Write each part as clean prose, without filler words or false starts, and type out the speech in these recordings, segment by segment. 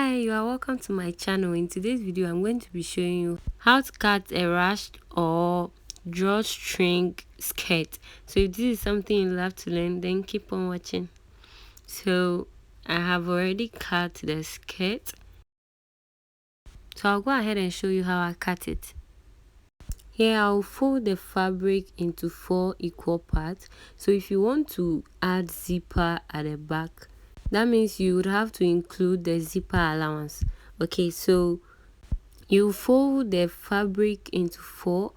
Hi, you are welcome to my channel. In today's video I'm going to be showing you how to cut a ruched or drawstring skirt. So if this is something you love to learn, then keep on watching. So I have already cut the skirt, so I'll go ahead and show you how I cut it. Here I'll fold the fabric into 4 equal parts. So if you want to add zipper at the back, that means you would have to include the zipper allowance. Okay, so you fold the fabric into 4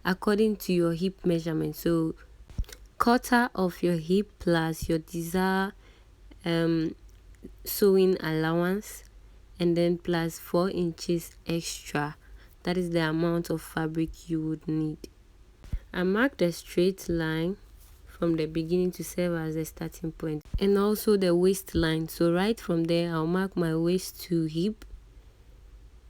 according to your hip measurement. So quarter of your hip plus your desired sewing allowance, and then plus 4 inches extra. That is the amount of fabric you would need. I marked a straight line from the beginning to serve as a starting point, and also the waistline. So right from there I'll mark my waist to hip.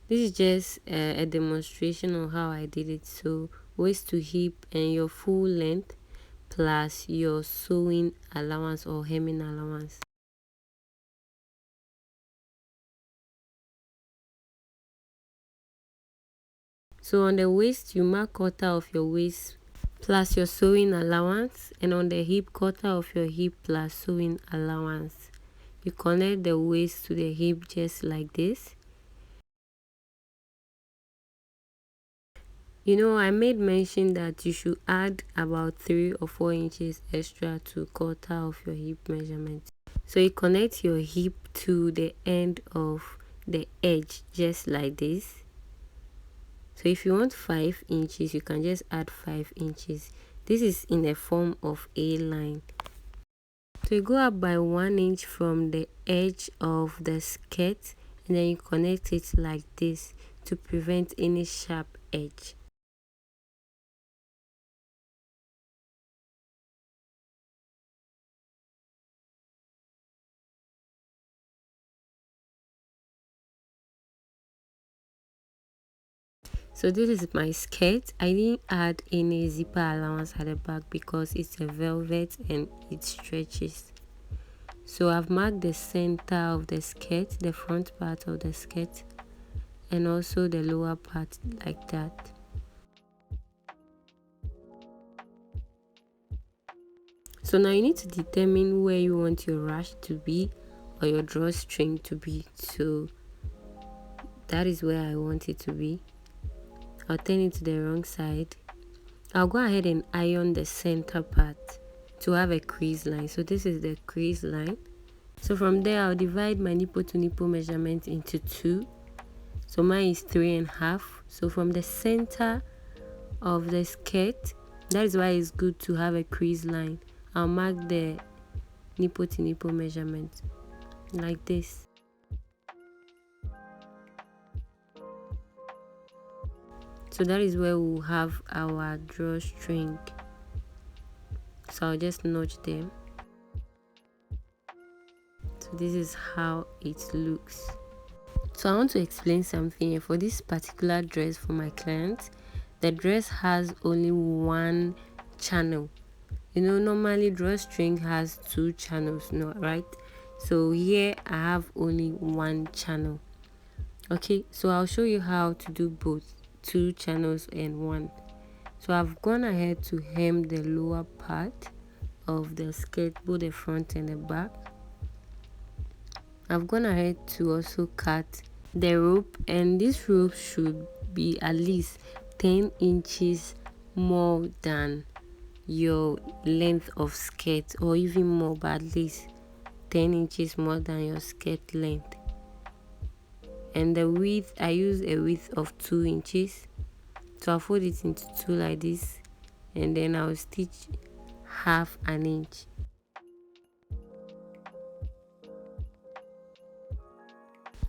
This is just a demonstration of how I did it. So waist to hip and your full length plus your sewing allowance or hemming allowance. So on the waist you mark quarter of your waist plus your sewing allowance, and on the hip quarter of your hip plus sewing allowance. You connect the waist to the hip just like this. I made mention that you should add about 3 or 4 inches extra to quarter of your hip measurement. So you connect your hip to the end of the edge just like this. So if you want 5 inches, you can just add 5 inches. This is in the form of a line. So you go up by 1 inch from the edge of the skirt, and then you connect it like this to prevent any sharp edge. So this is my skirt. I didn't add any zipper allowance at the back because it's a velvet and it stretches. So I've marked the center of the skirt, the front part of the skirt, and also the lower part like that. So now you need to determine where you want your rush to be or your drawstring to be. So that is where I want it to be. I'll turn it to the wrong side. I'll go ahead and iron the center part to have a crease line. So this is the crease line. So from there I'll divide my nipple to nipple measurement into 2. So mine is 3.5. So from the center of the skirt, that is why it's good to have a crease line. I'll mark the nipple to nipple measurement like this. So that is where we'll have our drawstring. So I'll just notch them. So this is how it looks. So I want to explain something here. For this particular dress for my client, the dress has only 1 channel. Normally drawstring has 2 channels, no, right? So here I have only 1 channel. Okay, so I'll show you how to do both 2 channels and 1. So I've gone ahead to hem the lower part of the skirt, both the front and the back. I've gone ahead to also cut the rope, and this rope should be at least 10 inches more than your length of skirt, or even more, but at least 10 inches more than your skirt length. And the width, I use a width of 2 inches. So I'll fold it into 2 like this, and then I'll stitch half an inch.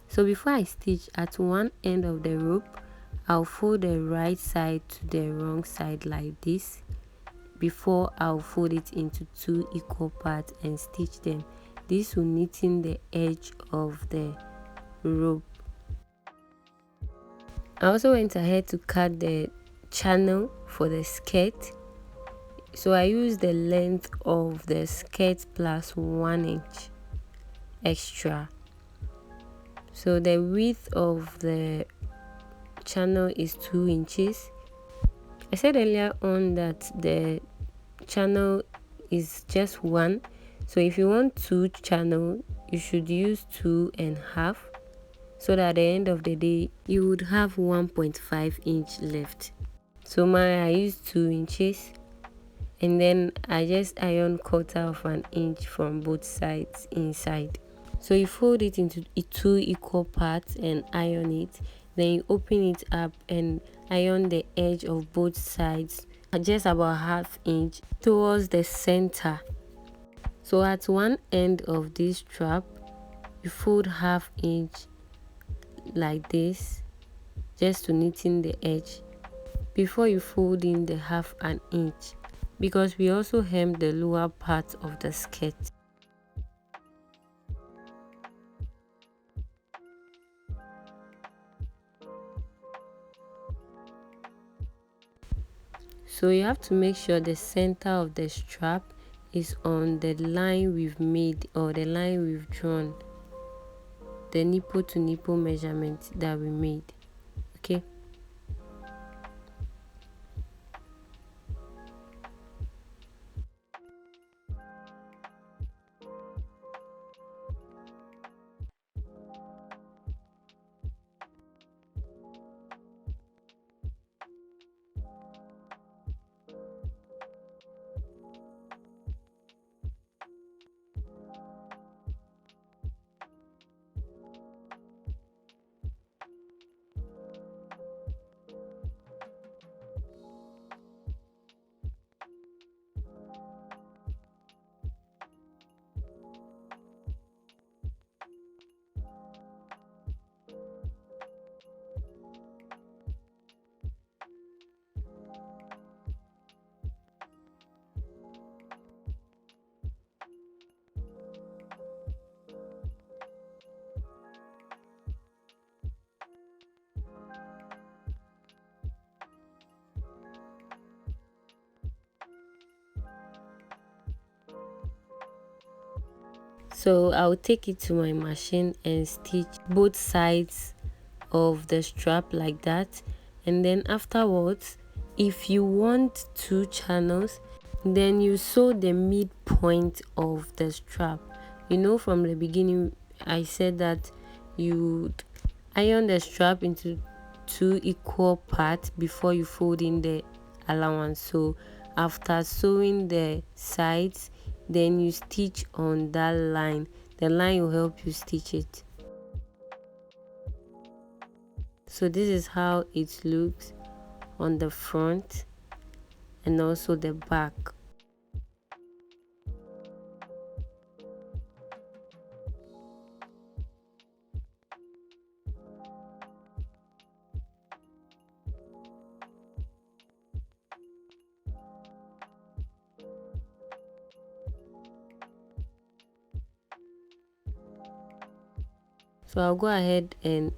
So before I stitch at one end of the rope, I'll fold the right side to the wrong side like this before I'll fold it into 2 equal parts and stitch them. This will neaten the edge of the rope. I also went ahead to cut the channel for the skirt. So I used the length of the skirt plus 1 inch extra. So the width of the channel is 2 inches. I said earlier on that the channel is just 1, so if you want 2 channel, you should use 2.5, so that at the end of the day you would have 1.5 inch left. So I used 2 inches, and then I just iron 1/4 inch from both sides inside. So you fold it into 2 equal parts and iron it. Then you open it up and iron the edge of both sides just about 1/2 inch towards the center. So at one end of this strap, you fold 1/2 inch like this, just to neaten the edge before you fold in the 1/2 inch, because we also hem the lower part of the skirt. So you have to make sure the center of the strap is on the line we've made, or the line we've drawn, the nipple to nipple measurement that we made. Okay. So I'll take it to my machine and stitch both sides of the strap like that, and then afterwards, if you want 2 channels, then you sew the midpoint of the strap. You know, from the beginning I said that you iron the strap into 2 equal parts before you fold in the allowance. So after sewing the sides, then you stitch on that line. The line will help you stitch it. So this is how it looks on the front and also the back. So I'll go ahead and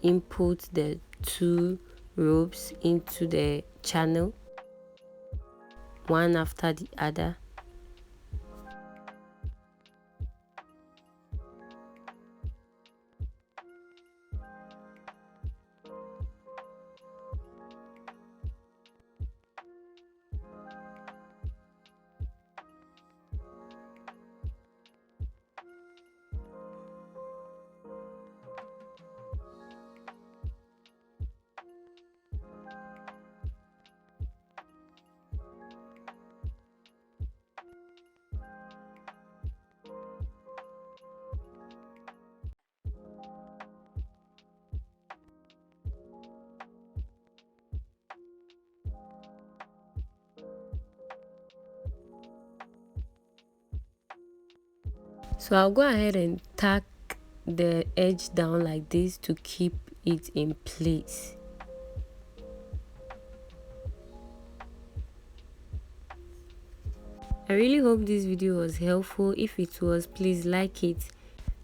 input the 2 ropes into the channel, one after the other. So I'll go ahead and tack the edge down like this to keep it in place. I really hope this video was helpful. If it was, please like it.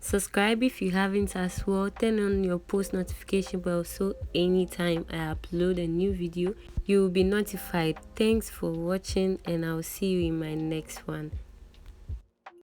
Subscribe if you haven't as well. Turn on your post notification bell so anytime I upload a new video, you will be notified. Thanks for watching, and I'll see you in my next one.